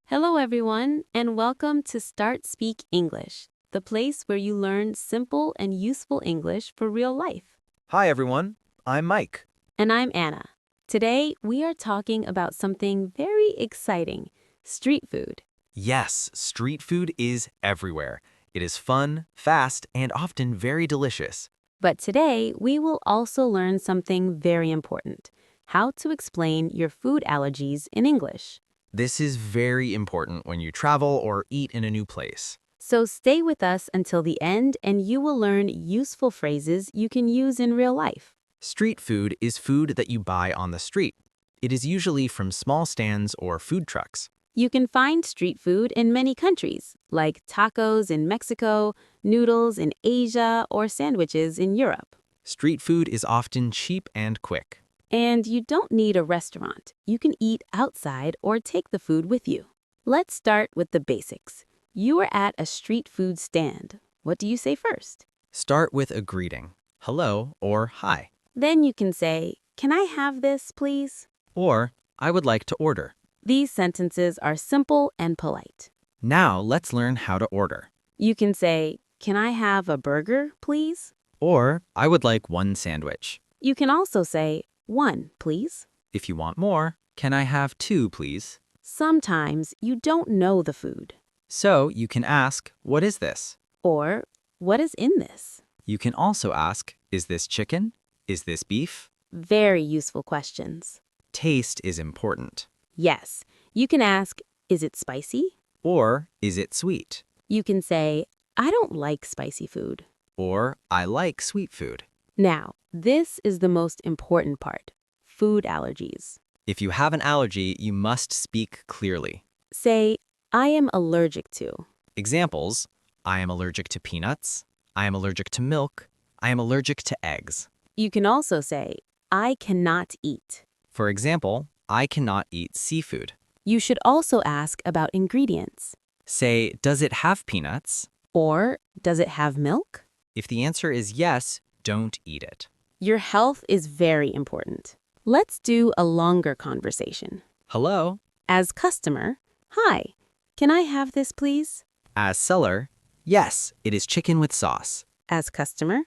Hello, everyone, and welcome to StartSpeak English, the place where you learn simple and useful English for real life. Hi, everyone. I'm Mike. And I'm Anna. Today, we are talking about something very exciting, street food. Yes, street food is everywhere. It is fun, fast, and often very delicious. But today, we will also learn something very important, how to explain your food allergies in English. This is very important when you travel or eat in a new place. So stay with us until the end and you will learn useful phrases you can use in real life. Street food is food that you buy on the street. It is usually from small stands or food trucks. You can find street food in many countries, like tacos in Mexico, noodles in Asia, or sandwiches in Europe. Street food is often cheap and quick. And you don't need a restaurant. You can eat outside or take the food with you. Let's start with the basics. You are at a street food stand. What do you say first? Start with a greeting, hello or hi, Then you can say, "Can I have this, please?" or I would like to order. These sentences are simple and polite. Now let's learn how to order. You can say, "Can I have a burger, please?" Or I would like one sandwich. You can also say, "One, please." If you want more, can I have two, please? Sometimes you don't know the food. So you can ask, what is this? Or, "What is in this?" You can also ask, is this chicken? Is this beef? Very useful questions. Taste is important. Yes, you can ask, "Is it spicy?" Or is it sweet? You can say, "I don't like spicy food." Or I like sweet food. Now, this is the most important part, food allergies. If you have an allergy, you must speak clearly. Say, "I am allergic to." Examples, I am allergic to peanuts. I am allergic to milk. I am allergic to eggs. You can also say, "I cannot eat." For example, I cannot eat seafood. You should also ask about ingredients. Say, does it have peanuts? Or, "Does it have milk?" If the answer is yes, don't eat it. Your health is very important. Let's do a longer conversation. Hello? As customer, "Hi, can I have this, please?" As seller, yes, it is chicken with sauce. As customer,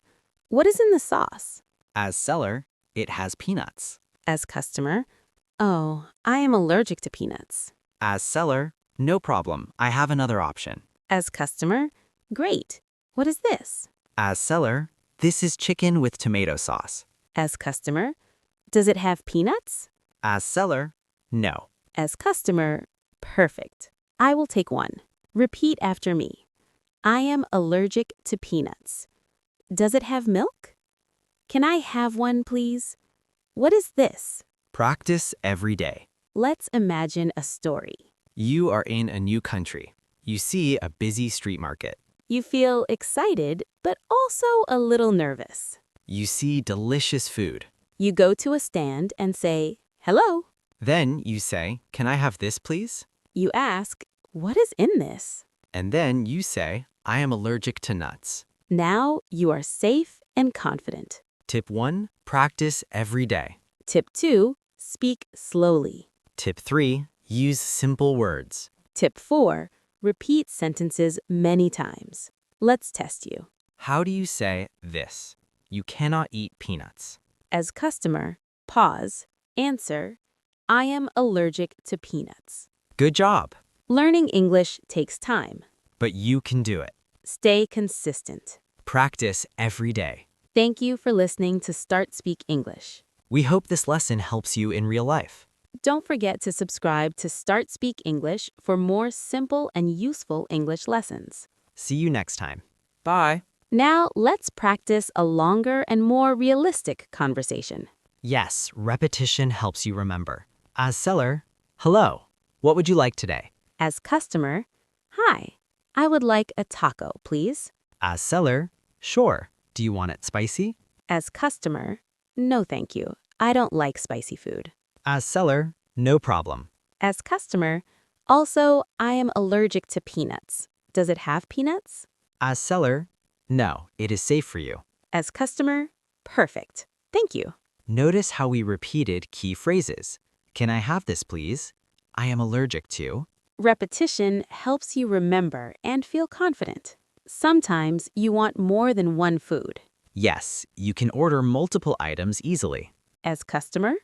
"What is in the sauce?" As seller, it has peanuts. As customer, "Oh, I am allergic to peanuts." As seller, no problem, I have another option. As customer, "Great. What is this?" As seller, this is chicken with tomato sauce. As customer, "Does it have peanuts?" As seller, no. As customer, "Perfect. I will take one." Repeat after me. I am allergic to peanuts. Does it have milk? Can I have one, please? What is this? Practice every day. Let's imagine a story. You are in a new country. You see a busy street market. You feel excited, but also a little nervous. You see delicious food. You go to a stand and say, "Hello." Then you say, can I have this, please? You ask, "What is in this?" And then you say, I am allergic to nuts. Now you are safe and confident. Tip 1, practice every day. Tip 2, speak slowly. Tip 3, use simple words. Tip 4, repeat sentences many times. Let's test you. How do you say this? You cannot eat peanuts. As customer, pause, answer, "I am allergic to peanuts." Good job. Learning English takes time. But you can do it. Stay consistent. Practice every day. Thank you for listening to StartSpeak English. We hope this lesson helps you in real life. Don't forget to subscribe to StartSpeak English for more simple and useful English lessons. See you next time. Bye. Now, let's practice a longer and more realistic conversation. Yes, repetition helps you remember. As seller, hello. What would you like today? As customer, "Hi, I would like a taco, please." As seller, sure. Do you want it spicy? As customer, "No, thank you. I don't like spicy food." As seller, no problem. As customer, "Also, I am allergic to peanuts. Does it have peanuts?" As seller, no, it is safe for you. As customer, "Perfect. Thank you." Notice how we repeated key phrases. Can I have this, please? I am allergic to. Repetition helps you remember and feel confident. Sometimes you want more than one food. Yes, you can order multiple items easily. As customer,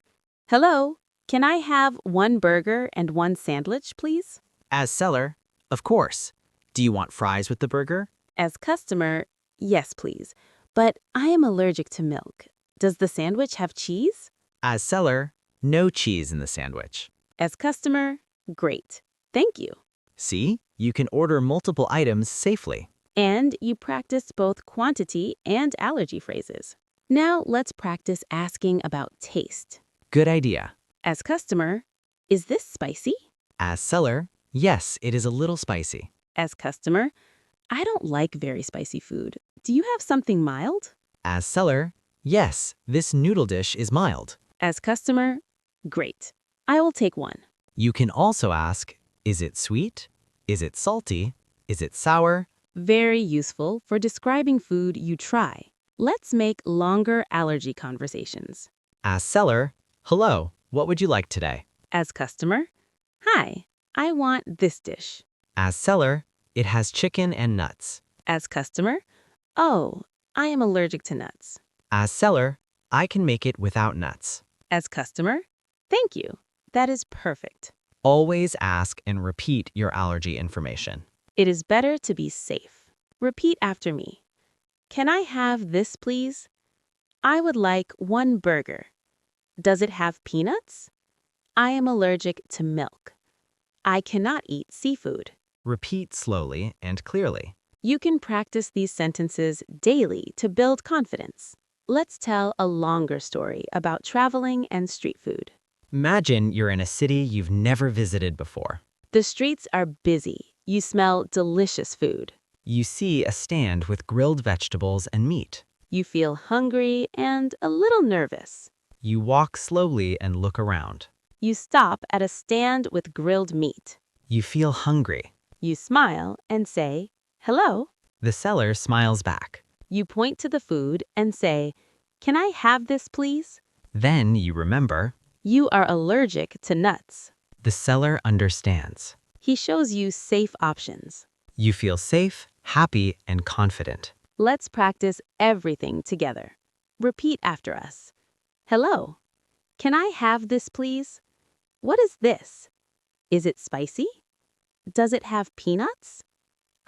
hello, can I have one burger and one sandwich, please? As seller, of course. Do you want fries with the burger? As customer, yes, please. But I am allergic to milk. Does the sandwich have cheese? As seller, no cheese in the sandwich. As customer, great. Thank you. See, you can order multiple items safely. And you practice both quantity and allergy phrases. Now let's practice asking about taste. Good idea. As customer, is this spicy? As seller, yes, it is a little spicy. As customer, I don't like very spicy food. Do you have something mild? As seller, yes, this noodle dish is mild. As customer, great. I will take one. You can also ask, is it sweet? Is it salty? Is it sour? Very useful for describing food you try. Let's make longer allergy conversations. As seller, hello, what would you like today? As customer, hi, I want this dish. As seller, it has chicken and nuts. As customer, oh, I am allergic to nuts. As seller, I can make it without nuts. As customer, thank you. That is perfect. Always ask and repeat your allergy information. It is better to be safe. Repeat after me. Can I have this, please? I would like one burger. Does it have peanuts? I am allergic to milk. I cannot eat seafood. Repeat slowly and clearly. You can practice these sentences daily to build confidence. Let's tell a longer story about traveling and street food. Imagine you're in a city you've never visited before. The streets are busy. You smell delicious food. You see a stand with grilled vegetables and meat. You feel hungry and a little nervous. You walk slowly and look around. You stop at a stand with grilled meat. You feel hungry. You smile and say, hello. The seller smiles back. You point to the food and say, can I have this, please? Then you remember. You are allergic to nuts. The seller understands. He shows you safe options. You feel safe, happy, and confident. Let's practice everything together. Repeat after us. Hello. Can I have this, please? What is this? Is it spicy? Does it have peanuts?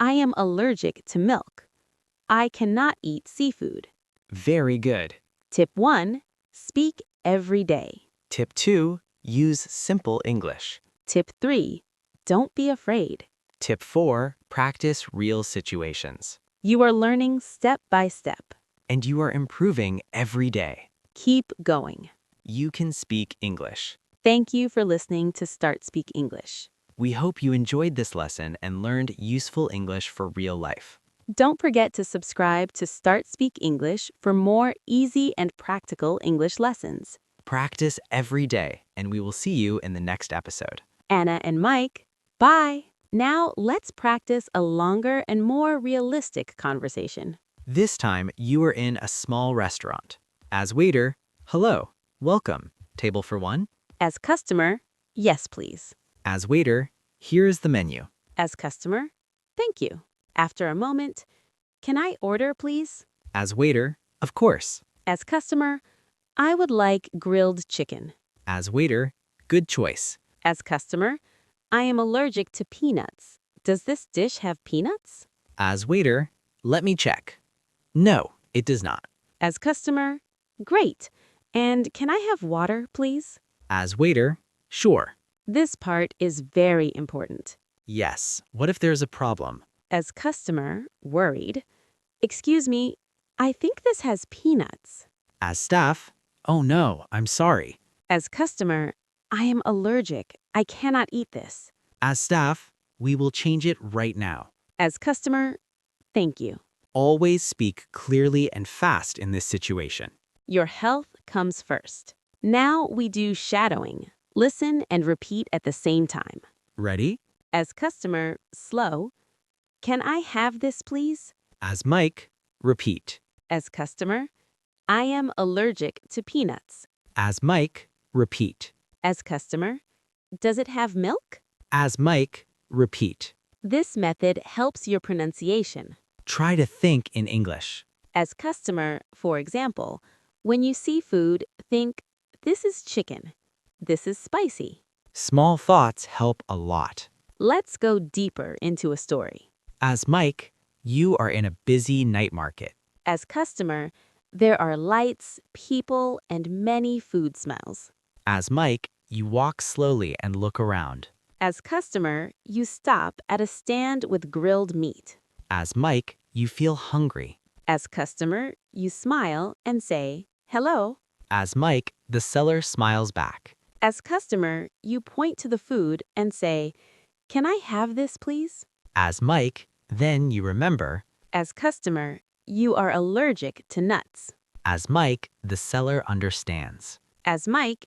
I am allergic to milk. I cannot eat seafood. Very good. Tip 1. Speak every day. Tip 2. Use simple English. Tip 3. Don't be afraid. Tip 4. Practice real situations. You are learning step by step. And you are improving every day. Keep going. You can speak English. Thank you for listening to StartSpeak English. We hope you enjoyed this lesson and learned useful English for real life. Don't forget to subscribe to StartSpeak English for more easy and practical English lessons. Practice every day, and we will see you in the next episode. Anna and Mike, bye. Now let's practice a longer and more realistic conversation. This time, you are in a small restaurant. As waiter, hello, welcome. Table for one? As customer, yes, please. As waiter, here is the menu. As customer, thank you. After a moment, can I order, please? As waiter, of course. As customer, I would like grilled chicken. As waiter, good choice. As customer, I am allergic to peanuts. Does this dish have peanuts? As waiter, let me check. No, it does not. As customer, great. And can I have water, please? As waiter, sure. This part is very important. Yes, what if there's a problem? As customer, worried. Excuse me, I think this has peanuts. As staff, oh no, I'm sorry. As customer, I am allergic. I cannot eat this. As staff, we will change it right now. As customer, thank you. Always speak clearly and fast in this situation. Your health comes first. Now we do shadowing. Listen and repeat at the same time. Ready? As customer, slow. Can I have this, please? As Mike, repeat. As customer, I am allergic to peanuts. As Mike, repeat. As customer, does it have milk? As Mike, Repeat. This method helps your pronunciation. Try to think in English. As customer, for example, when you see food, think, this is chicken. This is spicy. Small thoughts help a lot. Let's go deeper into a story. As Mike, you are in a busy night market. As customer, there are lights, people, and many food smells. As Mike, you walk slowly and look around. As customer, you stop at a stand with grilled meat. As Mike, you feel hungry. As customer, you smile and say, hello. As Mike, the seller smiles back. As customer, you point to the food and say, can I have this, please? As Mike, then you remember. As customer, you are allergic to nuts. As Mike, the seller understands. As Mike,